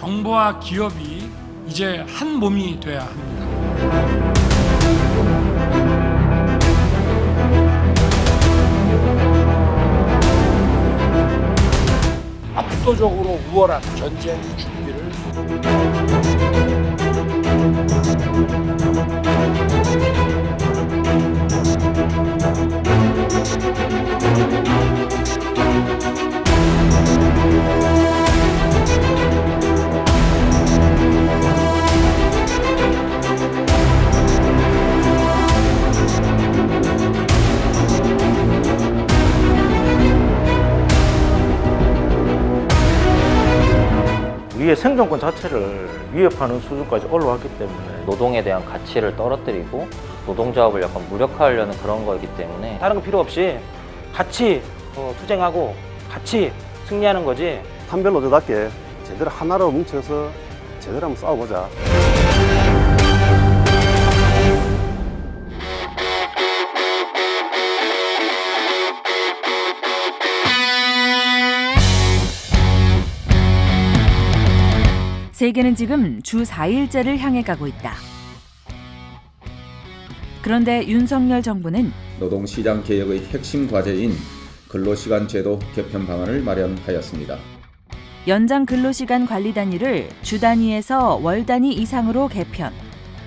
정부와 기업이 이제 한 몸이 돼야 합니다. 압도적으로 우월한 전쟁 준비를 우리의 생존권 자체를 위협하는 수준까지 올라왔기 때문에 노동에 대한 가치를 떨어뜨리고 노동조합을 약간 무력화하려는 그런 거이기 때문에 다른 거 필요 없이 같이 투쟁하고 같이 승리하는 거지. 한별노조답게 제대로 하나로 뭉쳐서 제대로 한번 싸워보자. 세계는 지금 주 4일제를 향해 가고 있다. 그런데 윤석열 정부는 노동시장 개혁의 핵심 과제인 근로시간 제도 개편 방안을 마련하였습니다. 연장 근로시간 관리 단위를 주 단위에서 월 단위 이상으로 개편,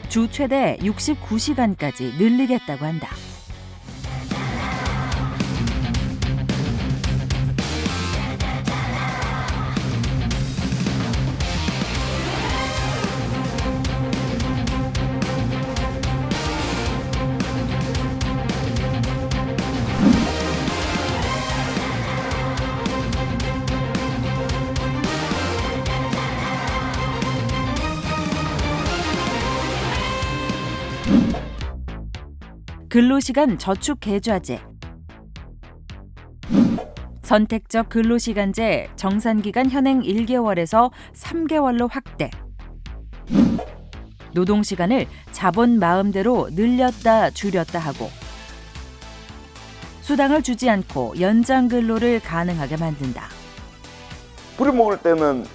주 최대 69시간까지 늘리겠다고 한다. 근로시간 저축 계좌제, 선택적 근로시간제 정산기간 현행 1개월에서 3개월로 확대, 노동시간을 자본 마음대로 늘렸다 줄였다 하고 수당을 주지 않고 연장 근로를 가능하게 만든다. 부려먹을 때는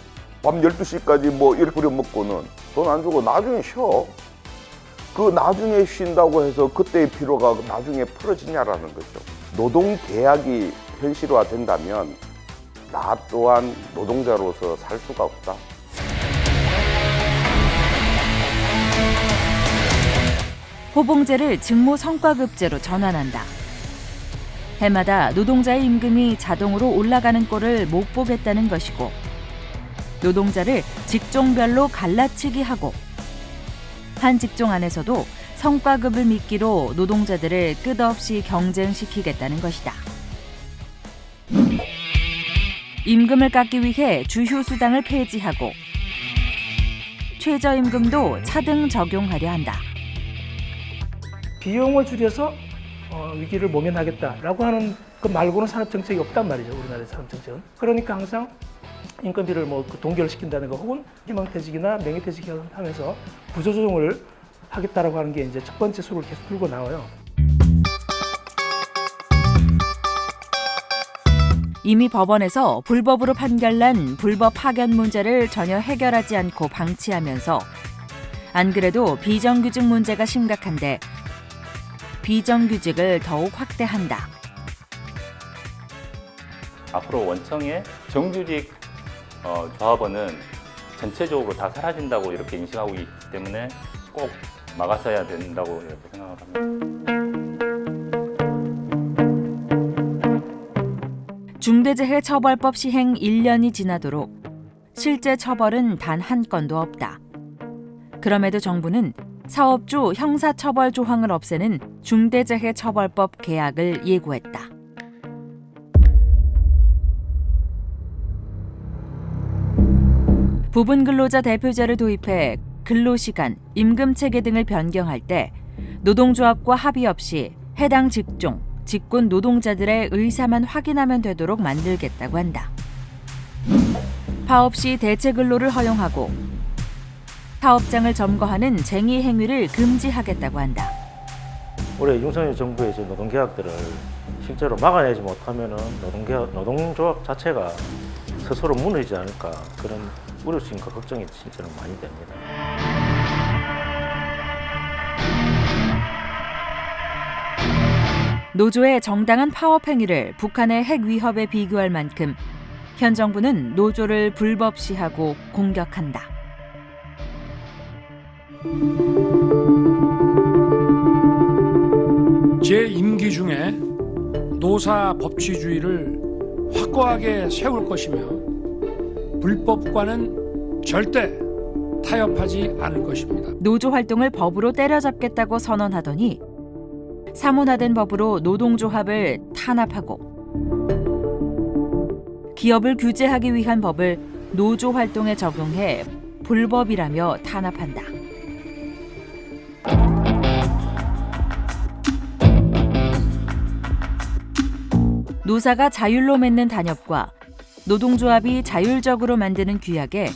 밤 12시까지 뭐 이렇게 부려먹고는 돈 안 주고 나중에 쉬어. 그 나중에 쉰다고 해서 그때의 피로가 나중에 풀어지냐라는 거죠. 노동계약이 현실화된다면 나 또한 노동자로서 살 수가 없다. 호봉제를 직무 성과급제로 전환한다. 해마다 노동자의 임금이 자동으로 올라가는 꼴을 못 보겠다는 것이고, 노동자를 직종별로 갈라치기 하고 한 직종 안에서도 성과급을 미끼로 노동자들을 끝없이 경쟁시키겠다는 것이다. 임금을 깎기 위해 주휴수당을 폐지하고 최저임금도 차등 적용하려 한다. 비용을 줄여서 위기를 모면하겠다라고 하는 그 말고는 산업정책이 없단 말이죠. 우리나라의 산업정책은. 그러니까 항상 인건비를 동결시킨다든가 혹은 희망퇴직이나 명예퇴직을 하면서 구조조정을 하겠다라고 하는 게 이제 첫 번째 수를 계속 들고 나와요. 이미 법원에서 불법으로 판결난 불법 파견 문제를 전혀 해결하지 않고 방치하면서 안 그래도 비정규직 문제가 심각한데 비정규직을 더욱 확대한다. 앞으로 원청의 정규직 조합원은 전체적으로 다 사라진다고 이렇게 인식하고 있기 때문에 꼭 막았어야 된다고 이렇게 생각을 합니다. 중대재해처벌법 시행 1년이 지나도록 실제 처벌은 단 한 건도 없다. 그럼에도 정부는 사업주 형사처벌 조항을 없애는 중대재해처벌법 개혁을 예고했다. 부분근로자 대표제를 도입해 근로시간, 임금체계 등을 변경할 때 노동조합과 합의 없이 해당 직종, 직군 노동자들의 의사만 확인하면 되도록 만들겠다고 한다. 파업 시 대체 근로를 허용하고 사업장을 점거하는 쟁의 행위를 금지하겠다고 한다. 올해 윤석열 정부의 이제 노동계약들을 실제로 막아내지 못하면은 노동조합 자체가 스스로 무너지지 않을까 그런 어려우니까 걱정이 진짜로 많이 됩니다. 노조의 정당한 파업 행위를 북한의 핵 위협에 비교할 만큼 현 정부는 노조를 불법시하고 공격한다. 제 임기 중에 노사 법치주의를 확고하게 세울 것이며 불법과는 절대 타협하지 않을 것입니다. 노조 활동을 법으로 때려잡겠다고 선언하더니 사문화된 법으로 노동조합을 탄압하고 기업을 규제하기 위한 법을 노조 활동에 적용해 불법이라며 탄압한다. 노사가 자율로 맺는 단협과 노동조합이 자율적으로 만드는 규약에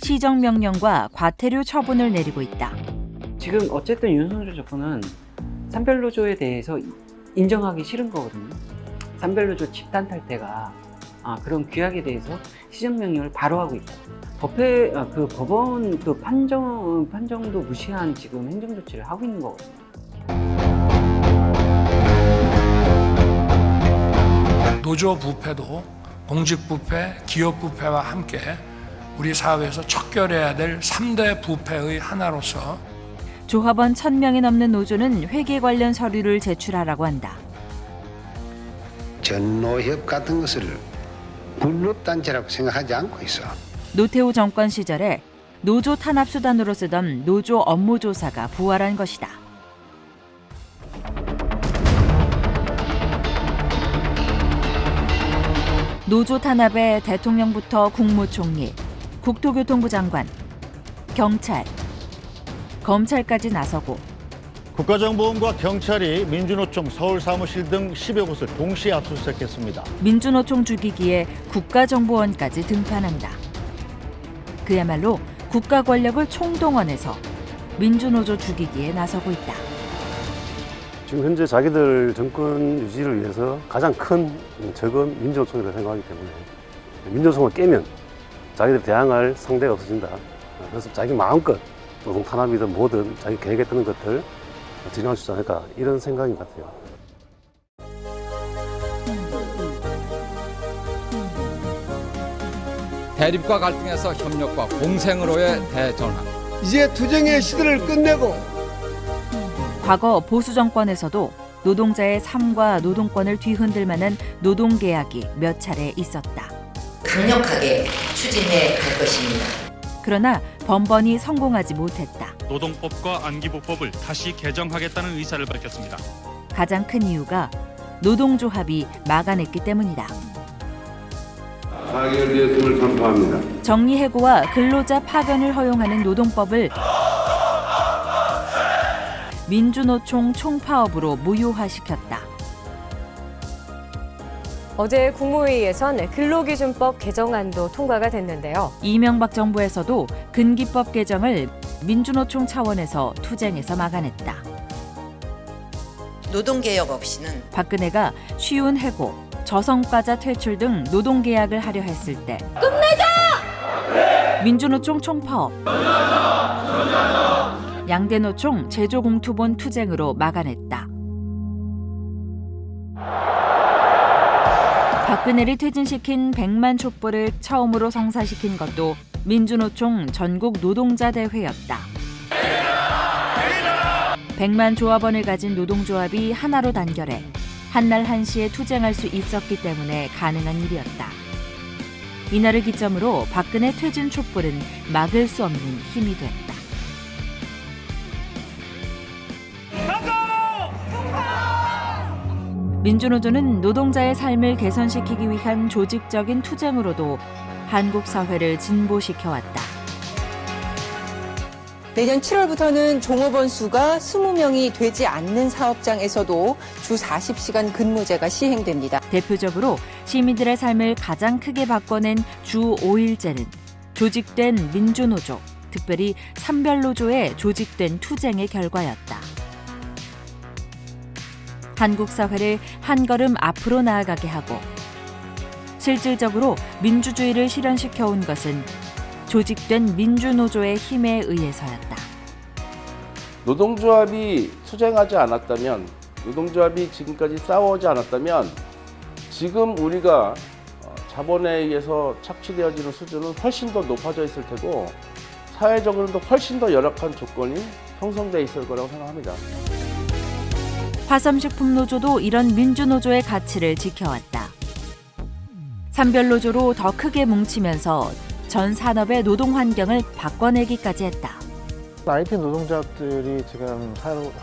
시정명령과 과태료 처분을 내리고 있다. 지금 어쨌든 윤석열 정부는 산별노조에 대해서 인정하기 싫은 거거든요. 산별노조 집단 탈퇴가 그런 규약에 대해서 시정명령을 바로 하고 있다. 법원 판정도 무시한 지금 행정조치를 하고 있는 거거든요. 노조 부패도 공직 부패, 기업 부패와 함께 우리 사회에서 척결해야 될 3대 부패의 하나로서 조합원 1,000명이 넘는 노조는 회계 관련 서류를 제출하라고 한다. 전노협 같은 것을 불법단체라고 생각하지 않고 있어. 노태우 정권 시절에 노조 탄압 수단으로 쓰던 노조 업무조사가 부활한 것이다. 노조 탄압에 대통령부터 국무총리, 국토교통부 장관, 경찰, 검찰까지 나서고 국가정보원과 경찰이 민주노총 서울 사무실 등 10여 곳을 동시에 압수수색했습니다. 민주노총 죽이기에 국가정보원까지 등판한다. 그야말로 국가 권력을 총동원해서 민주노조 죽이기에 나서고 있다. 지금 현재 자기들 정권 유지를 위해서 가장 큰 적은 민주노총이라고 생각하기 때문에 민주노총을 깨면 자기들 대항할 상대가 없어진다. 그래서 자기 마음껏 노동 탄압이든 뭐든 자기 계획에 뜨는 것들 진행할 수 있지 않을까 이런 생각인 것 같아요. 대립과 갈등에서 협력과 공생으로의 대전환. 이제 투쟁의 시대를 끝내고 과거 보수 정권에서도 노동자의 삶과 노동권을 뒤흔들 만한 노동계약이 몇 차례 있었다. 강력하게 추진해 갈 것입니다. 그러나 번번이 성공하지 못했다. 노동법과 안기부법을 다시 개정하겠다는 의사를 밝혔습니다. 가장 큰 이유가 노동조합이 막아냈기 때문이다. 타결되었음을 선포합니다. 정리해고와 근로자 파견을 허용하는 노동법을 민주노총 총파업으로 무효화시켰다. 어제 국무회의에선 근로기준법 개정안도 통과가 됐는데요. 이명박 정부에서도 근기법 개정을 민주노총 차원에서 투쟁해서 막아냈다. 노동개혁 없이는 박근혜가 쉬운 해고, 저성과자 퇴출 등 노동계약을 하려 했을 때 끝내자! 민주노총 총파업, 양대노총 제조공투본 투쟁으로 막아냈다. 박근혜를 퇴진시킨 100만 촛불을 처음으로 성사시킨 것도 민주노총 전국 노동자 대회였다. 100만 조합원을 가진 노동조합이 하나로 단결해 한날 한시에 투쟁할 수 있었기 때문에 가능한 일이었다. 이날을 기점으로 박근혜 퇴진 촛불은 막을 수 없는 힘이 됐다. 민주노조는 노동자의 삶을 개선시키기 위한 조직적인 투쟁으로도 한국 사회를 진보시켜왔다. 내년 7월부터는 종업원 수가 20명이 되지 않는 사업장에서도 주 40시간 근무제가 시행됩니다. 대표적으로 시민들의 삶을 가장 크게 바꿔낸 주 5일제는 조직된 민주노조, 특별히 산별노조의 조직된 투쟁의 결과였다. 한국 사회를 한 걸음 앞으로 나아가게 하고 실질적으로 민주주의를 실현시켜온 것은 조직된 민주노조의 힘에 의해서였다. 노동조합이 투쟁하지 않았다면, 노동조합이 지금까지 싸워오지 않았다면 지금 우리가 자본에 의해서 착취되어지는 수준은 훨씬 더 높아져 있을 테고 사회적으로도 훨씬 더 열악한 조건이 형성돼 있을 거라고 생각합니다. 화섬식품노조도 이런 민주노조의 가치를 지켜왔다. 산별노조로 더 크게 뭉치면서 전 산업의 노동 환경을 바꿔내기까지 했다. IT 노동자들이 지금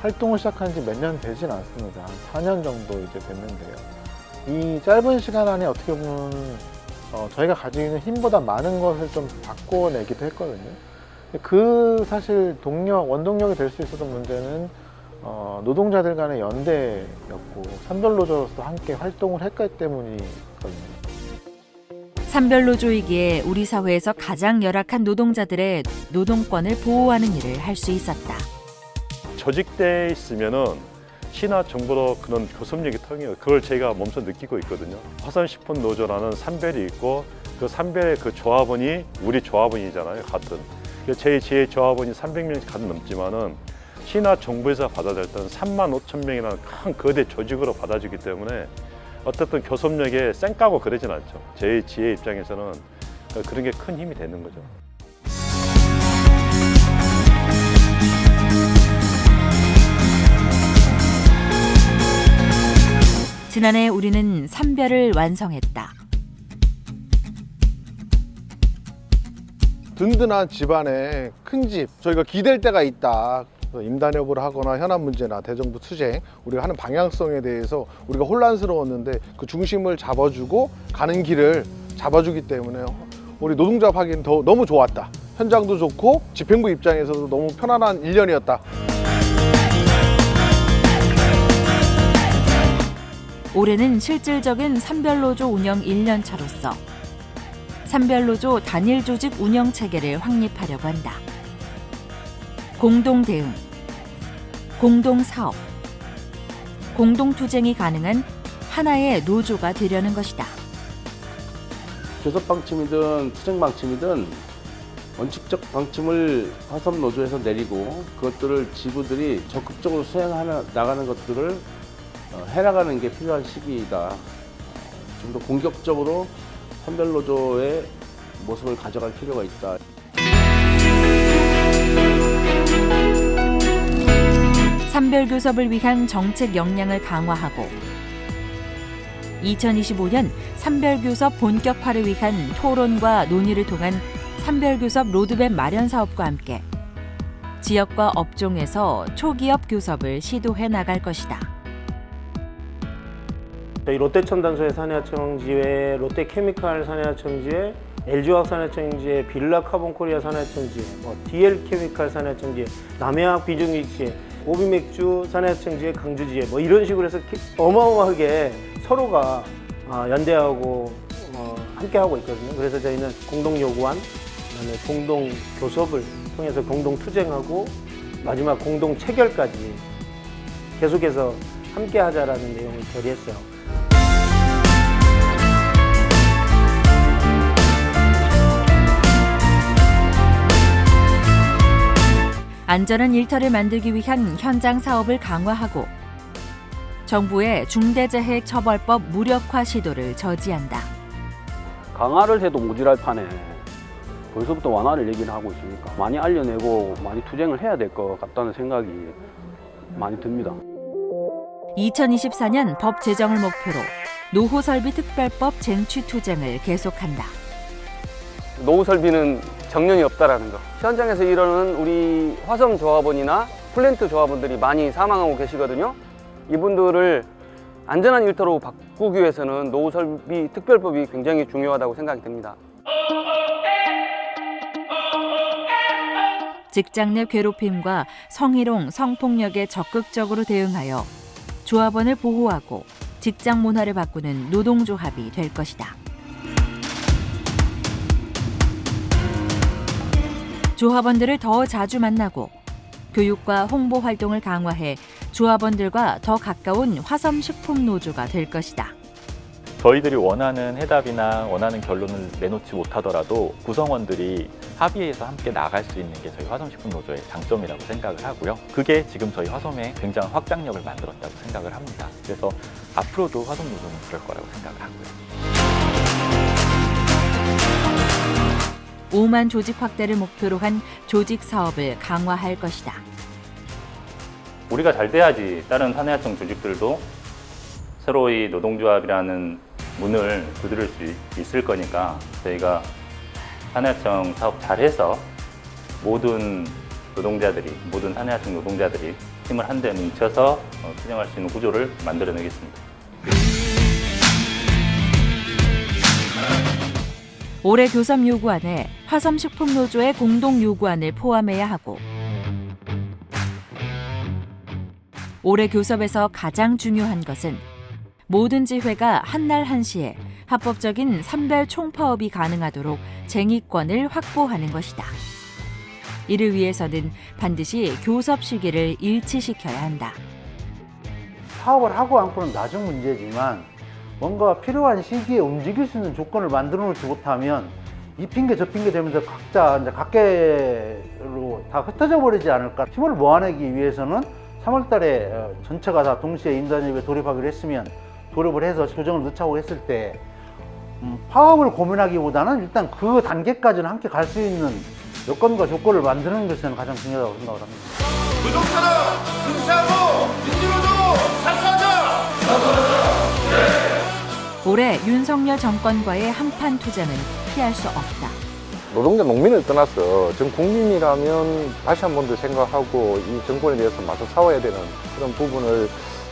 활동을 시작한 지 몇 년 되진 않습니다. 한 4년 정도 이제 됐는데요. 이 짧은 시간 안에 어떻게 보면 저희가 가지고 있는 힘보다 많은 것을 좀 바꿔내기도 했거든요. 그 사실 원동력이 될 수 있었던 문제는 노동자들 간의 연대였고 산별노조로서 함께 활동을 했기 때문이거든요. 산별노조이기에 우리 사회에서 가장 열악한 노동자들의 노동권을 보호하는 일을 할 수 있었다. 조직돼 있으면은 시나 정부로 그런 교섭력이 통해요. 그걸 제가 몸소 느끼고 있거든요. 화섬식품노조라는 산별이 있고 그 산별의 그 조합원이 우리 조합원이잖아요. 같은. 제 조합원이 300명씩 가득 넘지만은 시나 정부에서 받아들였던 3만 5천 명이라는 큰 거대 조직으로 받아주기 때문에 어떻든 교섭력에 쌩까고 그러진 않죠. 제 입장에서는 그런 게 큰 힘이 되는 거죠. 지난해 우리는 산별을 완성했다. 든든한 집안에 큰 집, 저희가 기댈 때가 있다. 임단 여부를 하거나 현안 문제나 대정부 투쟁, 우리가 하는 방향성에 대해서 우리가 혼란스러웠는데 그 중심을 잡아주고 가는 길을 잡아주기 때문에 우리 노동조합 하기는 너무 좋았다. 현장도 좋고 집행부 입장에서도 너무 편안한 1년이었다. 올해는 실질적인 산별노조 운영 1년차로서 산별노조 단일 조직 운영 체계를 확립하려고 한다. 공동 대응, 공동 사업, 공동 투쟁이 가능한 하나의 노조가 되려는 것이다. 교섭 방침이든 투쟁 방침이든 원칙적 방침을 화섬 노조에서 내리고 그것들을 지부들이 적극적으로 수행해 나가는 것들을 해나가는 게 필요한 시기이다. 좀 더 공격적으로 산별노조의 모습을 가져갈 필요가 있다. 산별교섭을 위한 정책 역량을 강화하고 2025년 산별교섭 본격화를 위한 토론과 논의를 통한 산별교섭 로드맵 마련 사업과 함께 지역과 업종에서 초기업 교섭을 시도해 나갈 것이다. 저희 롯데천단소의 산해하청지회, 롯데케미칼 산해하청지회, LG화학 산해하청지회, 빌라카본코리아 산해하청지회, DL케미칼 산해하청지회, 남해화학 비중기지회, 오비맥주 산해하청지회, 강주지회 이런 식으로 해서 어마어마하게 서로가 연대하고 함께하고 있거든요. 그래서 저희는 공동 요구안, 그다음에 공동 교섭을 통해서 공동 투쟁하고 마지막 공동 체결까지 계속해서 함께하자라는 내용을 결의했어요. 안전한 일터를 만들기 위한 현장 사업을 강화하고 정부의 중대재해처벌법 무력화 시도를 저지한다. 강화를 해도 모자랄 판에 벌써부터 완화를 얘기를 하고 있으니까 많이 알려내고 많이 투쟁을 해야 될 것 같다는 생각이 많이 듭니다. 2024년 법 제정을 목표로 노후설비 특별법 쟁취 투쟁을 계속한다. 노후 설비는 정년이 없다라는 거. 현장에서 일하는 우리 화섬 조합원이나 플랜트 조합원들이 많이 사망하고 계시거든요. 이분들을 안전한 일터로 바꾸기 위해서는 노후 설비 특별법이 굉장히 중요하다고 생각이 됩니다. 직장 내 괴롭힘과 성희롱, 성폭력에 적극적으로 대응하여 조합원을 보호하고 직장 문화를 바꾸는 노동조합이 될 것이다. 조합원들을 더 자주 만나고 교육과 홍보 활동을 강화해 조합원들과 더 가까운 화섬식품노조가 될 것이다. 저희들이 원하는 해답이나 원하는 결론을 내놓지 못하더라도 구성원들이 합의해서 함께 나갈 수 있는 게 저희 화섬식품노조의 장점이라고 생각을 하고요. 그게 지금 저희 화섬에 굉장한 확장력을 만들었다고 생각을 합니다. 그래서 앞으로도 화섬노조는 그럴 거라고 생각을 하고요. 5만 조직 확대를 목표로 한 조직 사업을 강화할 것이다. 우리가 잘 돼야지 다른 사내하청 조직들도 새로이 노동조합이라는 문을 두드릴 수 있을 거니까 저희가 사내하청 사업 잘해서 모든 노동자들이, 모든 사내하청 노동자들이 힘을 한데 뭉쳐서 투쟁할 수 있는 구조를 만들어내겠습니다. 올해 교섭 요구안에 화섬식품노조의 공동 요구안을 포함해야 하고 올해 교섭에서 가장 중요한 것은 모든 지회가 한날 한시에 합법적인 산별 총파업이 가능하도록 쟁의권을 확보하는 것이다. 이를 위해서는 반드시 교섭 시기를 일치시켜야 한다. 파업을 하고 않고는 나중 문제지만 뭔가 필요한 시기에 움직일 수 있는 조건을 만들어 놓지 못하면 이 핑계 저 핑계 되면서 각자 이제 각계로 다 흩어져 버리지 않을까. 힘을 모아내기 위해서는 3월 달에 전체가 다 동시에 임단협의에 돌입하기로 했으면 돌입을 해서 조정을 넣자고 했을 때 파업을 고민하기보다는 일단 그 단계까지는 함께 갈 수 있는 여건과 조건을 만드는 것이 저는 가장 중요하다고 생각을 합니다. 노동자는 승리하고 민주노조 사수하자! 올해 윤석열 정권과의 한판 투쟁은 피할 수 없다. 노동자 농민을 떠나서 전 국민이라면 다시 한 번 더 생각하고 이 정권에 대해서 맞서 싸워야 되는 그런 부분을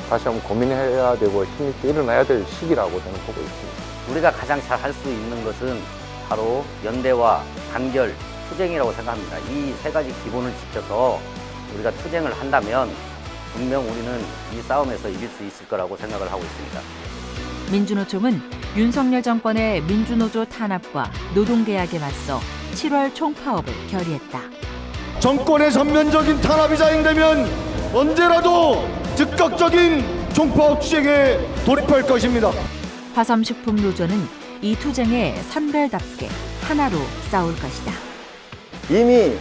다시 한번 고민해야 되고 힘있게 일어나야 될 시기라고 저는 보고 있습니다. 우리가 가장 잘 할 수 있는 것은 바로 연대와 단결, 투쟁이라고 생각합니다. 이 세 가지 기본을 지켜서 우리가 투쟁을 한다면 분명 우리는 이 싸움에서 이길 수 있을 거라고 생각을 하고 있습니다. 민주노총은 윤석열 정권의 민주노조 탄압과 노동계약에 맞서 7월 총파업을 결의했다. 정권의 전면적인 탄압이 자행되면 언제라도 즉각적인 총파업 투쟁에 돌입할 것입니다. 화섬식품노조는 이 투쟁에 산별답게 하나로 싸울 것이다. 이미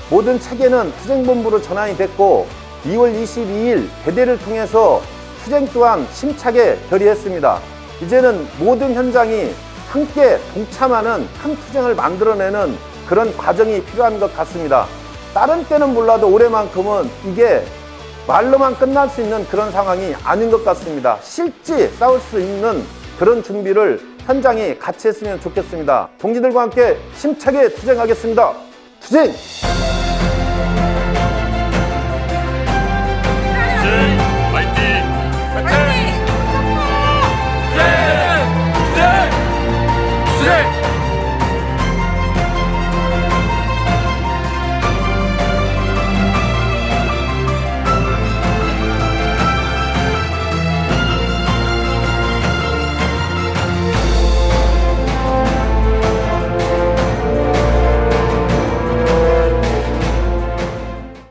모든 체계는 투쟁본부로 전환이 됐고 2월 22일 대대를 통해서 투쟁 또한 심차게 결의했습니다. 이제는 모든 현장이 함께 동참하는 큰 투쟁을 만들어내는 그런 과정이 필요한 것 같습니다. 다른 때는 몰라도 올해만큼은 이게 말로만 끝날 수 있는 그런 상황이 아닌 것 같습니다. 실제 싸울 수 있는 그런 준비를 현장이 같이 했으면 좋겠습니다. 동지들과 함께 힘차게 투쟁하겠습니다. 투쟁!